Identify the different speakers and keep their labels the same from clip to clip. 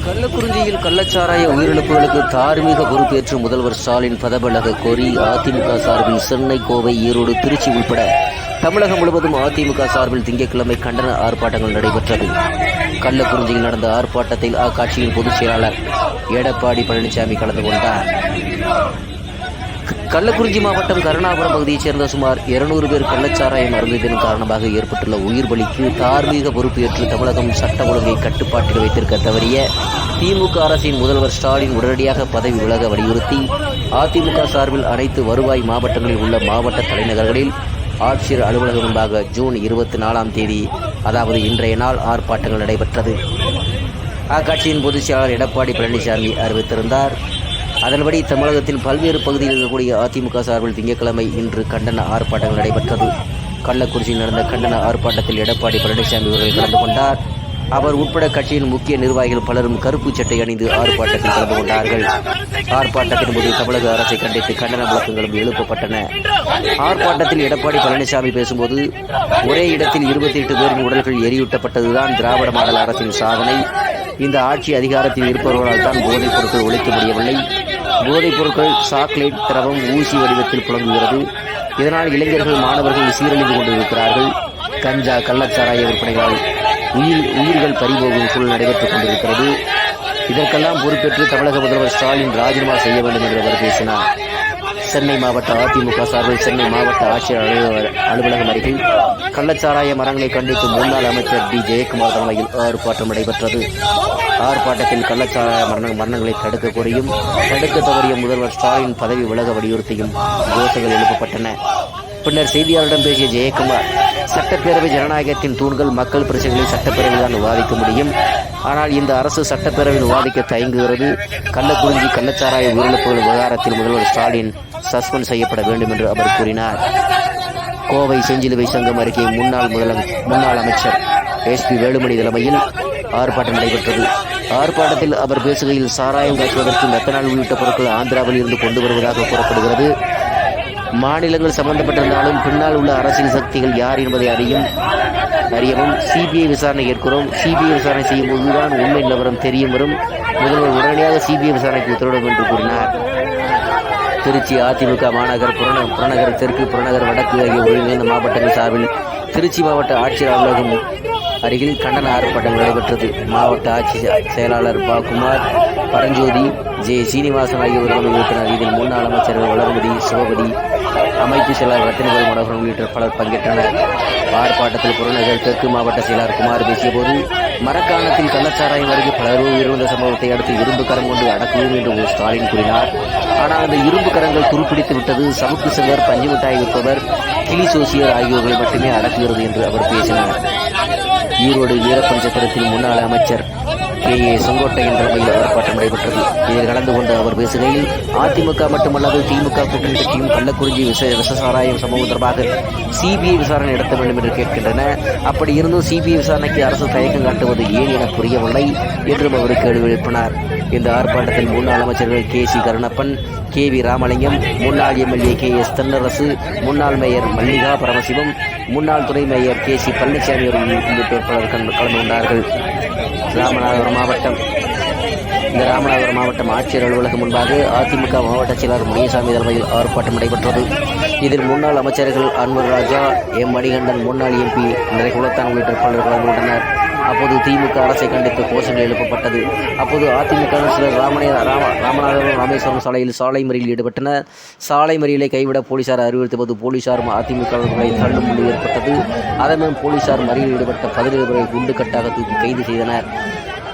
Speaker 1: கள்ளக்குறிஞ்சியில் கள்ளச்சாராய உயிரிழப்புகளுக்கு தார்மீக பொறுப்பேற்று முதல்வர் ஸ்டாலின் பதவிலக கோரி அதிமுக சார்பில் சென்னை, கோவை, ஈரோடு, திருச்சி உள்பட தமிழகம் முழுவதும் அதிமுக சார்பில் திங்கட்கிழமை கண்டன ஆர்ப்பாட்டங்கள் நடைபெற்றது. கள்ளக்குறிஞ்சியில் நடந்த ஆர்ப்பாட்டத்தில் அக்கட்சியின் பொதுச் செயலாளர் எடப்பாடி பழனிசாமி கலந்து கொண்டார். கள்ளக்குறிஞ்சி மாவட்டம் கருணாபுரம் பகுதியைச் சேர்ந்த சுமார் 200 பேர் கள்ளச்சாராயம் அருந்தியதன் காரணமாக ஏற்பட்டுள்ள உயிர் பலிக்கு தார்மீக பொறுப்பேற்று தமிழகம் சட்ட ஒழுங்கை கட்டுப்பாட்டில் வைத்திருக்க தவறிய திமுக அரசின் முதல்வர் ஸ்டாலின் உடனடியாக பதவி விலக வலியுறுத்தி அதிமுக சார்பில் அனைத்து வருவாய் மாவட்டங்களில் உள்ள மாவட்ட தலைநகர்களில் ஆட்சியர் அலுவலகம் முன்பாக ஜூன் 24ஆம் தேதி, அதாவது இன்றைய நாள் ஆர்ப்பாட்டங்கள் நடைபெற்றது. அக்கட்சியின் பொதுச் செயலாளர் எடப்பாடி பழனிசாமி அறிவித்திருந்தார். அதன்படி தமிழகத்தின் பல்வேறு பகுதியில் இருக்கக்கூடிய அதிமுக சார்பில் திங்கட்கிழமை இன்று கண்டன ஆர்ப்பாட்டங்கள் நடைபெற்றது. கள்ளக்குறிச்சியில் நடந்த கண்டன ஆர்ப்பாட்டத்தில் எடப்பாடி பழனிசாமி அவர்கள் கலந்து கொண்டார். அவர் உட்பட கட்சியின் முக்கிய நிர்வாகிகள் பலரும் கருப்பு சட்டை அணிந்து ஆர்ப்பாட்டத்தில் கலந்து கொண்டார்கள். ஆர்ப்பாட்டத்தின் போது தமிழக அரசை கண்டித்து கண்டன முழக்கங்களும் எழுப்பப்பட்டன. ஆர்ப்பாட்டத்தில் எடப்பாடி பழனிசாமி பேசும்போது, ஒரே இடத்தில் 28 பேரின் உடல்கள் எரியூட்டப்பட்டதுதான் திராவிட மாடல் அரசின் சாதனை. இந்த ஆட்சி அதிகாரத்தில் இருப்பவர்களால் தான் போதைப் பொருட்கள் ஒழிக்க முடியவில்லை. போதைப் பொருட்கள் சாக்லேட், திரவம், ஊசி வடிவத்தில் புழங்குகிறது. இதனால் இளைஞர்கள், மாணவர்கள் சீரழிந்து கொண்டிருக்கிறார்கள். கஞ்சா, கள்ளச்சாராய விற்பனைகளால் உயிர்கள் பறிபோகும் சூழல் நடைபெற்றுக் கொண்டிருக்கிறது. இதற்கெல்லாம் பொறுப்பேற்று தமிழக முதல்வர் ஸ்டாலின் ராஜினாமா செய்ய வேண்டும் என்று அவர் பேசினார். சென்னை மாவட்ட அதிமுக சார்பில் சென்னை மாவட்ட ஆட்சியர் அலுவலகம் அருகில் கள்ளச்சாராய மரங்களை கண்டித்து முன்னாள் அமைச்சர் டி. ஜெயக்குமார் தலைமையில் ஆர்ப்பாட்டம் நடைபெற்றது. ஆர்ப்பாட்டத்தில் கள்ளச்சாராய மரணங்களை தடுக்க கோரியும் தடுக்க தவறிய முதல்வர் ஸ்டாலின் பதவி விலக வலியுறுத்தியும் கோஷங்கள் எழுப்பப்பட்டன. பின்னர் செய்தியாளரிடம் பேசிய ஜெயக்குமார், சட்டப்பேரவை ஜனநாயகத்தின் தூண்கள், மக்கள் பிரச்சனைகளை சட்டப்பேரவையில் தான் விவாதிக்க முடியும். ஆனால் இந்த அரசு சட்டப்பேரவையில் விவாதிக்க தயங்குகிறது. கள்ளக்குறிஞ்சி கள்ளச்சாராய உயிரிழப்புகள் விவகாரத்தில் முதல்வர் ஸ்டாலின் சஸ்பெண்ட் செய்யப்பட வேண்டும் என்று அவர் கூறினார். கோவை செஞ்சிலுவை சங்கம் அருகே முன்னாள் அமைச்சர் SP வேலுமணி தலைமையில் ஆர்ப்பாட்டம் நடைபெற்றது. ஆர்ப்பாட்டத்தில் அவர் பேசுகையில், சாராயம் காய்ச்சுவதற்கு மெத்தனால் உள்ளிட்ட பொருட்கள் ஆந்திராவில் இருந்து கொண்டு வருவதாக கூறப்படுகிறது. மாநிலங்கள் சம்பந்தப்பட்டிருந்தாலும் பின்னால் உள்ள அரசியல் சக்திகள் யார் என்பதை அறியவும் CBI விசாரணை ஏற்கிறோம். CBI விசாரணை செய்யும் போதுதான் உண்மை நிலவரம் தெரிய வரும். முதல்வர் உடனடியாக CBI விசாரணைக்கு உத்தரவிடும் என்று கூறினார். திருச்சி அதிமுக மாநகர், புறநகர் தெற்கு, புறநகர் வடக்கு ஆகிய ஒருங்கிணைந்த மாவட்டங்கள் சார்பில் திருச்சி மாவட்ட ஆட்சியர் அலுவலகம் அருகில் கண்டன ஆர்ப்பாட்டம் நடைபெற்றது. மாவட்ட ஆட்சி செயலாளர் பாகுமார், பரஞ்சோதி, சீனிவாசன் ஆகியோர் தலைமை வகித்தனர். இதில் முன்னாள் அமைச்சர்கள் வளர்மதி, சிவபதி, அமைப்பு செயலாளர் ரத்தினவேல் மனோகரன் உள்ளிட்ட பலர் பங்கேற்றனர். ஆர்ப்பாட்டத்தில் புறநகர் தெற்கு மாவட்ட செயலாளர் குமார் பேசியபோது, மரக்காணத்தில் கள்ளச்சாராயம் அருகே பலர் உயிரிழந்த சம்பவத்தை அடுத்து இரும்பு கரம் கொண்டு அடக்குவோம் என்று ஸ்டாலின் கூறினார். ஆனால் அந்த இரும்பு கரங்கள் துருப்பிடித்து விட்டது. சவுக்கு சங்கர், பஞ்சு மிட்டாய் விற்பவர், கிளி சோசியர் ஆகியோர்களை மட்டுமே அடக்குகிறது என்று அவர் பேசினார். ஈரோடு வீரப்பஞ்சத்திரத்தில் முன்னாள் அமைச்சர் KA செங்கோட்டையன் தலைமையில் ஆர்ப்பாட்டம் நடைபெற்றது. இதில் கலந்து கொண்டு அவர் பேசுகையில், அதிமுக மட்டுமல்லாது திமுக கூட்டணி கட்சியும் கள்ளக்குறிஞ்சி விஷசாராயம் சம்பவம் தொடர்பாக CBI விசாரணை நடத்த வேண்டும் என்று கேட்கின்றன. அப்படி இருந்தும் CBI விசாரணைக்கு அரசு தயக்கம் காட்டுவது ஏன் என புரியவில்லை என்றும் அவர் கேள்வி எழுப்பினார். இந்த ஆர்ப்பாட்டத்தில் முன்னாள் அமைச்சர்கள் KC கருணப்பன், KV ராமலிங்கம், முன்னாள் MLA KS தென்னரசு, முன்னாள் மேயர் மல்லிகா பரமசிவம், முன்னாள் துணை மேயர் KC பழனிசாமி உள்ளிட்டோர் பலர் கலந்து கொண்டார்கள். ராமநாதபுரம் மாவட்டம் ஆட்சியர் அலுவலகம் முன்பாக அதிமுக மாவட்ட செயலாளர் முனியசாமி தலைமையில் ஆர்ப்பாட்டம் நடைபெற்றது. இதில் முன்னாள் அமைச்சர்கள் அன்வர் ராஜா, M. மணிகண்டன், முன்னாள் MP நிறைகுலத்தான் உள்ளிட்ட பலர் கலந்து கொண்டனர். அப்போது திமுக அரசை கண்டித்து கோஷங்கள் எழுப்பப்பட்டது. அப்போது அதிமுக சிலர் ராமநாதபுரம் ராமேஸ்வரம் சாலையில் சாலை மறியலில் ஈடுபட்டனர். சாலை மறியலை கைவிட போலீசார் அறிவுறுத்திய போது போலீசாரும் அதிமுகவை தள்ளும் முடிவு ஏற்பட்டது. அதன்பின் போலீசார் மறியலில் ஈடுபட்ட 17 பேரை குண்டுக்கட்டாக தூக்கி கைது செய்தனர்.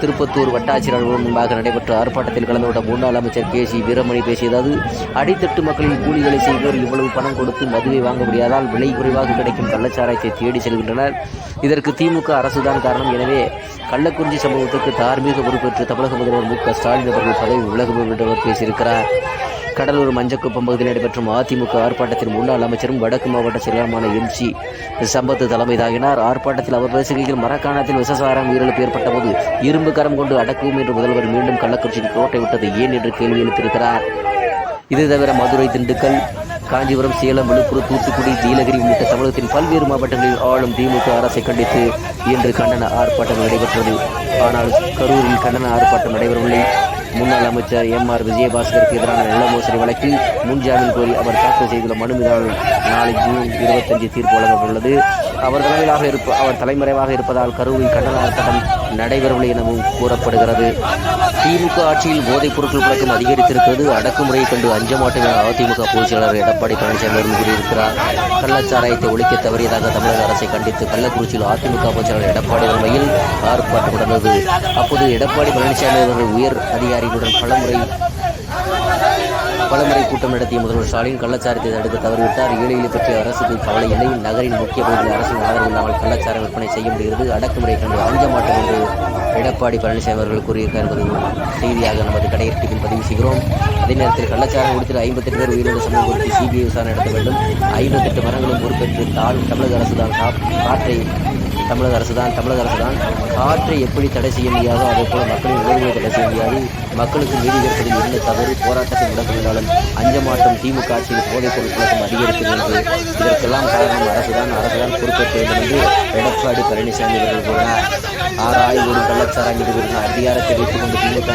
Speaker 1: திருப்பத்தூர் வட்டாட்சியர் அலுவலகம் முன்பாக நடைபெற்ற ஆர்ப்பாட்டத்தில் கலந்து கொண்ட முன்னாள் அமைச்சர் KC வீரமணி பேசியதாவது, அடித்தட்டு மக்களின் கூலிகளை செய்வோர் இவ்வளவு பணம் கொடுத்து மதுவை வாங்க முடியாதால் விலை குறைவாக கிடைக்கும் கள்ளச்சாராயத்தை தேடி செல்கின்றனர். இதற்கு திமுக அரசுதான் காரணம். எனவே கள்ளக்குறிஞ்சி சம்பவத்துக்கு தார்மீக பொறுப்பேற்று தமிழக முதல்வர் MK ஸ்டாலின் அவர்கள் பதவி விலகுவோம் என்று அவர் பேசியிருக்கிறார். கடலூர் மஞ்சக்குப்பம் பகுதியில் நடைபெற்றும் அதிமுக ஆர்ப்பாட்டத்தில் முன்னாள் அமைச்சரும் வடக்கு மாவட்ட செயலாளருமான MC சம்பத் தலைமை தாங்கினார். ஆர்ப்பாட்டத்தில் அவர் பேசுகையில், மரக்காணத்தில் விஷசாரம் உயிரிழப்பு ஏற்பட்ட போது இரும்பு கரம் கொண்டு அடக்குவோம் என்று முதல்வர் மீண்டும் கள்ளக்குறிச்சிக்கு கோட்டை விட்டது ஏன் என்று கேள்வி எழுப்பியிருக்கிறார். இது தவிர மதுரை, திண்டுக்கல், காஞ்சிபுரம், சேலம், விழுப்புரம், தூத்துக்குடி, நீலகிரி உள்ளிட்ட தமிழகத்தின் பல்வேறு மாவட்டங்களில் ஆளும் திமுக அரசை கண்டித்து இன்று கண்டன ஆர்ப்பாட்டம் நடைபெற்றது. ஆனால் கரூரில் கண்டன ஆர்ப்பாட்டம் நடைபெறவில்லை. முன்னாள் அமைச்சர் எம்.ஆர். விஜயபாஸ்கருக்கு எதிரான நில மோசடி வழக்கில் முன்ஜாமீன் கோரி அவர் தாக்கல் செய்துள்ள மனு மீதான நாளை ஜூன் 25 தீர்ப்பு வழங்கப்பட்டுள்ளது. அவர் தலைமறைவாக இருப்பதால் கரூரில் கண்டன ஆர்ப்பாட்டம் நடைபெறவில்லை எனவும் கூறப்படுகிறது. திமுக ஆட்சியில் போதைப் பொருட்கள் புழக்கம் அதிகரித்திருக்கிறது. அடக்குமுறையை கண்டு அஞ்ச மாட்டோம் என அதிமுக பொதுச் செயலாளர் எடப்பாடி பழனிசாமி அவர்கள் கூறியிருக்கிறார். கள்ளச்சாராயத்தை ஒழிக்க தவறியதாக தமிழக அரசை கண்டித்து கள்ளக்குறிச்சியில் அதிமுக பொதுச் செயலாளர் எடப்பாடி தலைமையில் ஆர்ப்பாட்டம் நடந்தது. அப்போது எடப்பாடி பழனிசாமி அவர்கள் உயர் அதிகாரிகளுடன் பலமுறை கூட்டம் நடத்திய முதல்வர் ஸ்டாலின் கள்ளச்சாரத்தை தடுக்க தவறிவிட்டார். ஏழைகளை பற்றிய அரசுக்கு கவலை இல்லை. நகரின் முக்கிய பகுதியில் அரசின் ஆதரவு இல்லாமல் கள்ளச்சார விற்பனை செய்ய முடிகிறது. அடக்குமுறை கண்டு அஞ்ச மாட்டோம் என்று எடப்பாடி பழனிசாமி அவர்கள் கூறியிருக்கார் என்பது செய்தியாக நமது கடையெட்டியில் பதிவு செய்கிறோம். அதே நேரத்தில் கள்ளச்சாரம் கொடுத்து 58 பேர் உயிரிழந்த சம்பவம் குறித்து சிபிஐ விசாரணை நடத்த வேண்டும். 58 மரணங்களும் பொறுப்பேற்று தமிழக அரசுதான் காற்றை எப்படி தடை செய்ய முடியாதோ அதே போல மக்களின் உணர்வுகளை தடை செய்ய முடியாது. மக்களுக்கு நீதி கிடைப்பதில் என்ன தவறு போராட்டத்தை முடக்கினாலும் அஞ்ச மாற்றம் திமுக ஆட்சியில் போதைப் பொருள் புழக்கம் அதிகரிக்கிறது. இதற்கெல்லாம் காரணம் அரசுதான் பொறுப்பேற்க வேண்டும் என்று எடப்பாடி பழனிசாமி அவர்கள் கூறினார். 6,000 கோடி கள்ளச்சாரம் நிறுவன அதிகாரத்தை வைத்துக் கொண்டு திமுக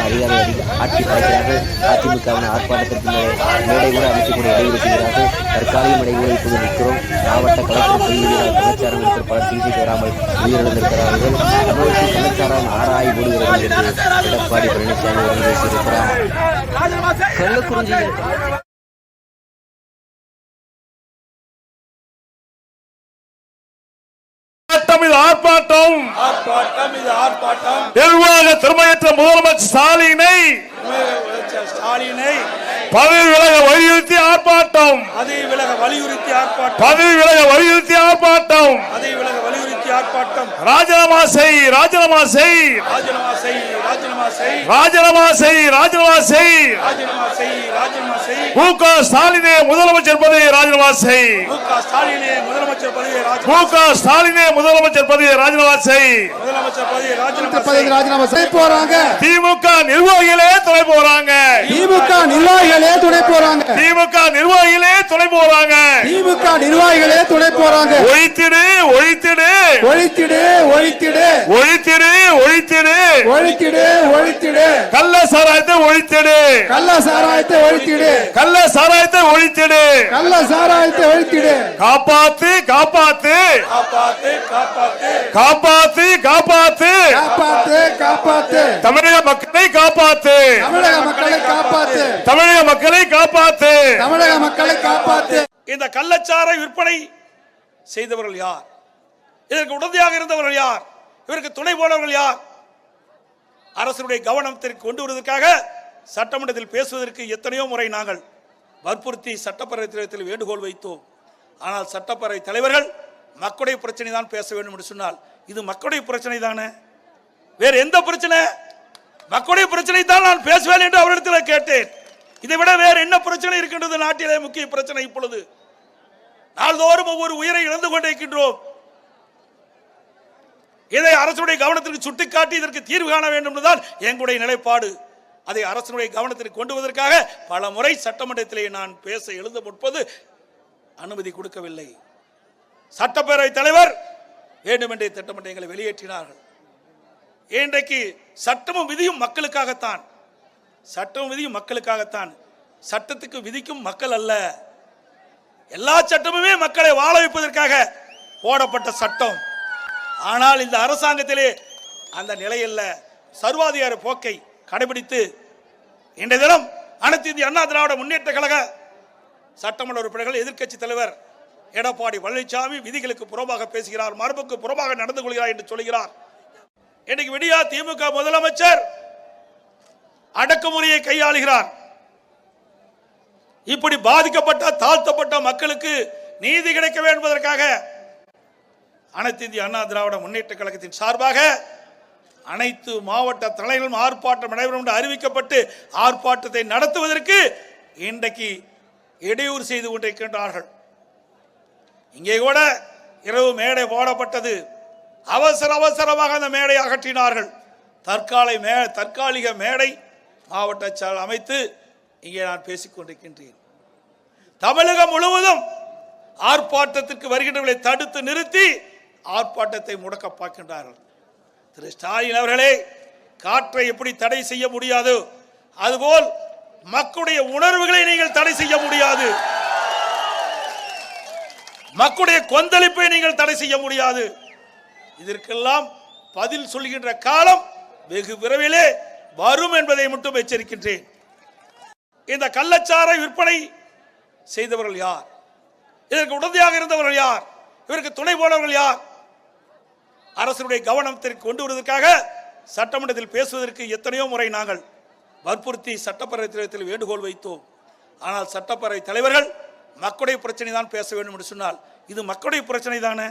Speaker 1: ஆட்சி படைக்கிறார்கள். அதிமுகவின் ஆர்ப்பாட்டத்திற்கு மேடை கூட அமைத்துக்கூடிய இடைவெளிக்கிறார்கள். தற்காலிக மேடை கூட இப்போது நிற்கிறோம். மாவட்ட கலெக்டர் செய்தியாளர் கள்ளச்சாரம் எடுத்த பலர் சிகிச்சை பெறாமல் உயிரிழந்திருக்கிறார்கள். தமிழகத்தில் கள்ளச்சாரம் 6,000 கோடி என்று எடப்பாடி பழனிசாமி அவர்கள் பேசியிருக்கிறார். கள்ளக்குறிச்சியில்
Speaker 2: ஆர்ப்பாட்டம் நிர்வாக திறமையற்ற முதலமைச்சர் ஸ்டாலினை பதவி விலக வலியுறுத்தி ஆர்ப்பாட்டம். ராஜினாமா செய். மு.க. ஸ்டாலினே முதலமைச்சர் பதவியை ராஜினாமா செய். திமுக நிர்வாகிகளே துணை போறாங்க. ஒழித்திடு. கள்ள சாராயத்தை ஒழித்திடு. காப்பாத்து. தமிழக மக்களை காப்பாத்து. இந்த கள்ளச்சார விற்பனை செய்தவர்கள் யார்? இதற்கு உடந்தையாக இருந்தவர்கள் யார்? இவருக்கு துணை போனவர்கள் யார்? அரசுடைய கவனத்திற்கு கொண்டு வருவதற்காக சட்டமன்றத்தில் பேசுவதற்கு எத்தனையோ முறை நாங்கள் வற்புறுத்தி சட்டப்பேரவை தலைவரிடத்தில் வேண்டுகோள் வைத்தோம். ஆனால் சட்டப்பேரவை தலைவர்கள் மக்களுடைய பிரச்சனை தான் பேச வேண்டும் என்று சொன்னால் இது மக்களுடைய பிரச்சனை தானே, வேறு எந்த பிரச்சனை? மக்களுடைய பிரச்சனை தான் நான் பேசுவேன் என்று அவரிடத்தில் கேட்டேன். இதை விட வேறு என்ன பிரச்சனை இருக்கின்றது? நாட்டிலே முக்கிய பிரச்சனை இப்பொழுது நாள்தோறும் ஒவ்வொரு உயிரை இழந்து கொண்டிருக்கின்றோம். இதை அரசுடைய கவனத்திற்கு சுட்டிக்காட்டி இதற்கு தீர்வு காண வேண்டும் என்றுதான் எங்களுடைய நிலைப்பாடு. அதை அரசுடைய கவனத்திற்கு கொண்டு வருவதற்காக பல முறை சட்டமன்றத்திலே நான் பேச எழுத முற்பது அனுமதி கொடுக்கவில்லை. சட்டப்பேரவை தலைவர் வேண்டுமென்றே திட்டமன்றங்களை வெளியேற்றினார்கள். இன்றைக்கு சட்டமும் விதியும் மக்களுக்காகத்தான். சட்டத்துக்கு விதிக்கும் மக்கள் அல்ல. எல்லா சட்டமுமே மக்களை வாழ வைப்பதற்காக போடப்பட்ட சட்டம். ஆனால் இந்த அரசாங்கத்திலே அந்த நிலையில் சர்வாதிகார போக்கை கடைபிடித்து இன்றைய தினம் அனைத்து இந்திய அண்ணா திராவிட முன்னேற்ற கழக சட்டமன்ற உறுப்பினர்கள் எதிர்க்கட்சி தலைவர் எடப்பாடி பழனிசாமி விதிகளுக்கு புறமாக பேசுகிறார், மரபுக்கு புறமாக நடந்து கொள்கிறார் என்று சொல்கிறார். இன்றைக்கு விடியா திமுக முதலமைச்சர் அடக்குமுறையை கையாளுகிறார். இப்படி பாதிக்கப்பட்ட தாழ்த்தப்பட்ட மக்களுக்கு நீதி கிடைக்க வேண்டும் என்பதற்காக அனைத்து இந்திய அண்ணா திராவிட முன்னேற்ற கழகத்தின் சார்பாக அனைத்து மாவட்ட தலைவர்களும் ஆர்ப்பாட்டம் நடைபெறும் என்று அறிவிக்கப்பட்டு ஆர்ப்பாட்டத்தை நடத்துவதற்கு இன்றைக்கு இடையூறு செய்து கொண்டிருக்கின்றார்கள். இங்கே கூட இரவு மேடை போடப்பட்டது. அவசரமாக அந்த மேடையை அகற்றினார்கள். தற்காலிக மேடை மாவட்ட செயல் அமைத்து இங்கே நான் பேசிக் கொண்டிருக்கின்றேன். தமிழகம் முழுவதும் ஆர்ப்பாட்டத்திற்கு வருகின்றவர்களை தடுத்து நிறுத்தி ஆர்ப்பாட்டத்தை முடக்க பார்க்கின்றார்கள். திரு ஸ்டாலின் அவர்களே, காற்றை எப்படி தடை செய்ய முடியாது, அதுபோல் மக்களுடைய உணர்வுகளை நீங்கள் தடை செய்ய முடியாது, மக்களுடைய கொந்தளிப்பை நீங்கள் தடை செய்ய முடியாது. இதற்கெல்லாம் பதில் சொல்கின்ற காலம் வெகு விரைவிலே வரும் என்பதை மட்டும் எச்சரிக்கின்றேன். இந்த கள்ளச்சாரை விற்பனை செய்தவர்கள் யார்? இதற்கு உடந்தையாக இருந்தவர்கள் யார்? இவருக்கு துணை போனவர்கள் யார்? அரசுடைய கவனத்திற்கு கொண்டு வருவதற்காக சட்டமன்றத்தில் பேசுவதற்கு எத்தனையோ முறை நாங்கள் வற்புறுத்தி சட்டப்பேரவைத் தலைவரில் வேண்டுகோள் வைத்தோம். ஆனால் சட்டப்பேரவை தலைவர்கள் மக்களுடைய பிரச்சனை தான் பேச வேண்டும் என்று சொன்னால் இது மக்களுடைய பிரச்சனை தானே,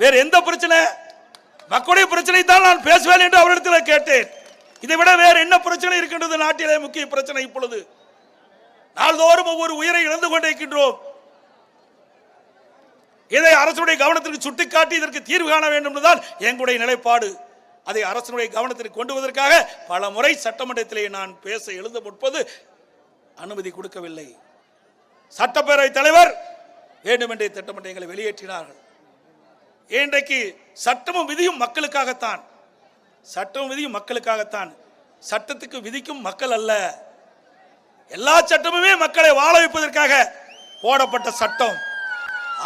Speaker 2: வேறு எந்த பிரச்சனை? மக்களுடைய பிரச்சனை தான் நான் பேசுவேன் என்று அவரிடத்தில் கேட்டேன். இதை விட வேறு என்ன பிரச்சனை இருக்கின்றது? நாட்டிலே முக்கிய பிரச்சனை இப்பொழுது நாள்தோறும் ஒவ்வொரு உயிரை இழந்து கொண்டிருக்கின்றோம். இதை அரசுடைய கவனத்திற்கு சுட்டிக்காட்டி இதற்கு தீர்வு காண வேண்டும் என்றுதான் எங்களுடைய நிலைப்பாடு. அதை அரசுடைய கவனத்திற்கு கொண்டு வருவதற்காக பல முறை சட்டமன்றத்திலே நான் பேச எழுத முற்பது அனுமதி கொடுக்கவில்லை. சட்டப்பேரவை தலைவர் வேண்டுமென்றே திட்டமிட்டு எங்களை வெளியேற்றினார்கள். இன்றைக்கு சட்டமும் விதியும் மக்களுக்காகத்தான், சட்டமும் விதியும் மக்களுக்காகத்தான். சட்டத்துக்கு விதிக்கும் மக்கள் அல்ல. எல்லா சட்டமுமே மக்களை வாழ வைப்பதற்காக போடப்பட்ட சட்டம்.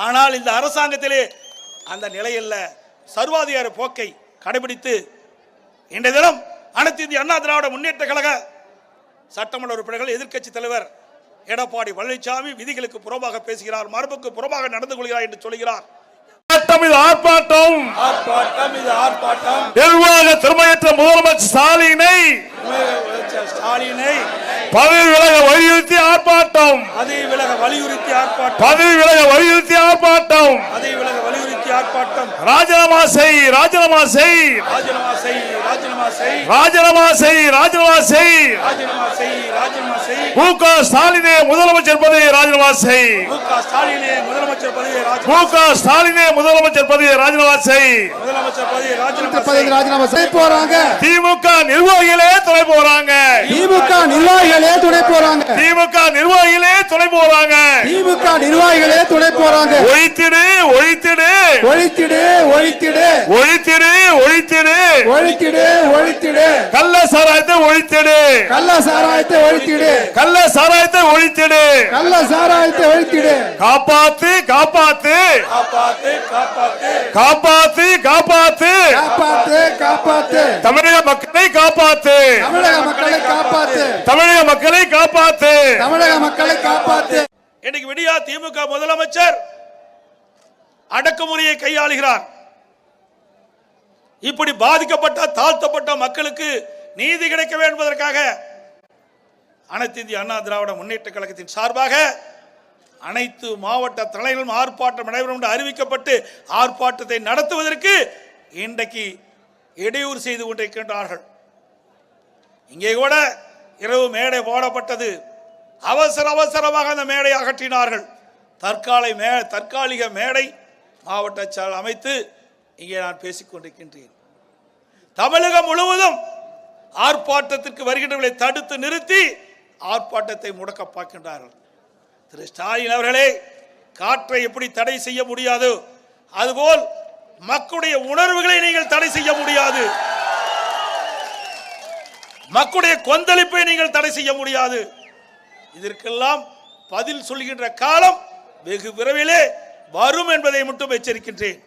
Speaker 2: ஆனால் இந்த அரசாங்கத்திலே அந்த நிலையில் சர்வாதிகார போக்கை கடைபிடித்து இன்றைய தினம் அனைத்து இந்திய அண்ணா திராவிட முன்னேற்ற கழக சட்டமன்ற உறுப்பினர்கள் எதிர்க்கட்சி தலைவர் எடப்பாடி பழனிசாமி விதிகளுக்கு புறம்பாக பேசுகிறார், மரபுக்கு புறம்பாக நடந்து கொள்கிறார் என்று சொல்கிறார்.
Speaker 3: ஆர்ப்பாட்டம் நிர்வாக திறமையற்ற முதலமைச்சர் ஸ்டாலினை பதவி விலக வலியுறுத்தி ஆர்ப்பாட்டம்,
Speaker 2: பதவி விலக வலியுறுத்தி ஆர்ப்பாட்டம்,
Speaker 3: பதவி விலக வலியுறுத்தி ஆர்ப்பாட்டம்,
Speaker 2: பதவி விலக வலியுறுத்தி ஆர்ப்பாட்டம்.
Speaker 3: ராஜினாமா செய், ராஜினாமா செய்,
Speaker 2: ராஜினாமா செய், ராஜினாமா செய்,
Speaker 3: ராஜினாமா செய், ராஜினாமா செய்,
Speaker 2: ராஜினாமா செய், ராஜினாமா செய்.
Speaker 3: மு.க. ஸ்டாலினே முதலமைச்சர் பதவியை ராஜினாமா செய்,
Speaker 2: மு.க. ஸ்டாலினே முதலமைச்சர் பதவியை
Speaker 3: மு.க. ஸ்டாலினே முதலமைச்சர் பதவியை ராஜினாமா செய்,
Speaker 2: முதலமைச்சர் பதவியை
Speaker 4: ராஜினாமா செய்ய போறாங்க.
Speaker 3: திமுக நிர்வாகிகளே துணை போறாங்க,
Speaker 4: திமுக நிர்வாகிகளே துணை போறாங்க,
Speaker 3: திமுக நிர்வாகிகளே துணை போறாங்க,
Speaker 4: திமுக நிர்வாகிகளே துணை போறாங்க.
Speaker 3: ஒழித்திடு, ஒழித்திடு,
Speaker 4: ஒழித்திடு, ஒழித்திடு,
Speaker 3: ஒழித்திடு, ஒழித்திடு,
Speaker 4: ஒழித்திடு, ஒழித்திடு,
Speaker 3: கள்ள சாராயத்தை ஒழித்திடு,
Speaker 4: கள்ள சாராயத்தை ஒழித்திடு,
Speaker 3: கள்ள சாராயத்தை ஒழித்திடு,
Speaker 4: கள்ள சாராயத்தை ஒழித்திடு.
Speaker 3: காப்பாத்து, காப்பாத்து,
Speaker 2: காப்பாத்து, காப்பாத்து,
Speaker 3: காப்பாத்து, காப்பாத்து,
Speaker 4: காப்பாத்து, காப்பாத்து,
Speaker 3: தமிழக மக்களை காப்பாத்து,
Speaker 4: தமிழக மக்களை காப்பாத்து,
Speaker 3: தமிழக மக்களை காப்பாத்து,
Speaker 4: தமிழக மக்களை காப்பாத்து.
Speaker 2: இன்னைக்கு விடியா திமுக முதலமைச்சர் அடக்குமுறையை கையாளுகிறார். இப்படி பாதிக்கப்பட்ட தாழ்த்தப்பட்ட மக்களுக்கு நீதி கிடைக்க வேண்டும் என்பதற்காக அனைத்து இந்திய அண்ணா திராவிட முன்னேற்ற கழகத்தின் சார்பாக அனைத்து மாவட்ட தலைவர்களும் ஆர்ப்பாட்டம் நடைபெறும் என்று அறிவிக்கப்பட்டு ஆர்ப்பாட்டத்தை நடத்துவதற்கு இன்றைக்கு இடையூறு செய்து கொண்டிருக்கின்றார்கள். இங்கே கூட இரவு மேடை போடப்பட்டது. அவசரமாக அந்த மேடை அகற்றினார்கள். தற்காலிக மேடை மாவட்ட செயலர் அமைத்து இங்கே நான் பேசிக் கொண்டிருக்கின்றேன். தமிழகம் முழுவதும் ஆர்ப்பாட்டத்திற்கு வருகின்றவர்களை தடுத்து நிறுத்தி ஆர்ப்பாட்டத்தை முடக்க பார்க்கின்றார்கள். திரு ஸ்டாலின் அவர்களே, காற்றை எப்படி தடை செய்ய முடியாது, அதுபோல் மக்களுடைய உணர்வுகளை நீங்கள் தடை செய்ய முடியாது, மக்களுடைய கொந்தளிப்பை நீங்கள் தடை செய்ய முடியாது. இதற்கெல்லாம் பதில் சொல்கின்ற காலம் வெகு விரைவிலே வரும் என்பதை மட்டும் எச்சரிக்கின்றேன்.